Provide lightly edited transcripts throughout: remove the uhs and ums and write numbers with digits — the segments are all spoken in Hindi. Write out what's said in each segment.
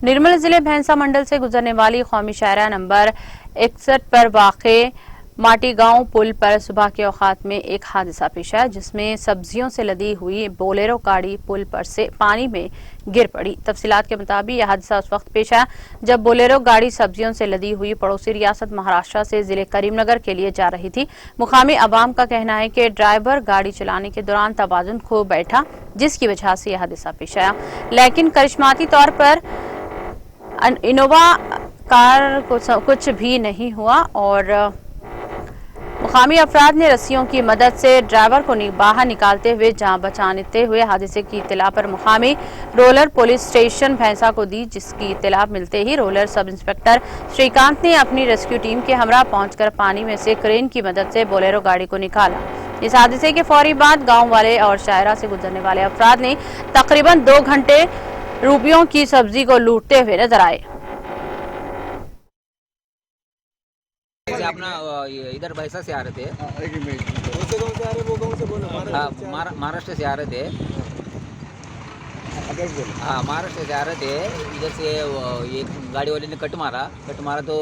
निर्मल जिले भैंसा मंडल से गुजरने वाली कौमी शाहराह नंबर 61 पर वाक़े माटी गांव पुल पर सुबह के औकात में एक हादसा पेश आया, जिसमें सब्जियों से लदी हुई बोलेरो गाड़ी पुल पर से पानी में गिर पड़ी। तफसीलात के मुताबिक यह हादसा उस वक्त पेश आया जब बोलेरो गाड़ी सब्जियों से लदी हुई पड़ोसी रियासत महाराष्ट्र से जिले करीमनगर के लिए जा रही थी। मुकामी अवाम का कहना है कि ड्राइवर गाड़ी चलाने के दौरान तवाजुन खो बैठा, जिसकी वजह से यह हादसा पेश आया। लेकिन करिश्माती तौर पर इनोवा कार को कुछ भी नहीं हुआ और मुकामी अफराद ने रस्सियों की मदद से ड्राइवर को बाहर निकालते हुए जान बचाते हुए हादसे की इत्तला पर मुकामी रोलर पुलिस स्टेशन भैंसा को दी, जिसकी इत्तला मिलते ही रोलर सब इंस्पेक्टर श्रीकांत ने अपनी रेस्क्यू टीम के हमरा पहुंचकर पानी में से क्रेन की मदद से बोलेरो गाड़ी को निकाला। इस हादसे के फौरी बाद गांव वाले और शाहरा से गुजरने वाले अफराद ने तकरीबन 2 घंटे रुपयों की सब्जी को लूटते हुए नजर आए। अपना इधर भैंसा से आ रहे थे। कौन से गाँव से आ रहे, वो गाँव से बोलो। महाराष्ट्र से आ रहे थे। हाँ, महाराष्ट्र से आ रहे थे। इधर से ये गाड़ी वाले ने कट मारा तो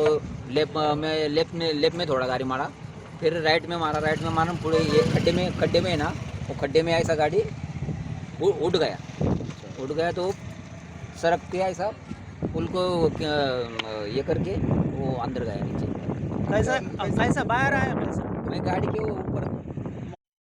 लेफ्ट में थोड़ा गाड़ी मारा, फिर राइट में मारा पूरे ये खड्डे में है ना, वो खड्डे में ऐसा गाड़ी उठ गया तो सड़क पे ऐसा पुल को ये करके वो अंदर गया नीचे। कैसा बाहर आया? मैं गाड़ी के ऊपर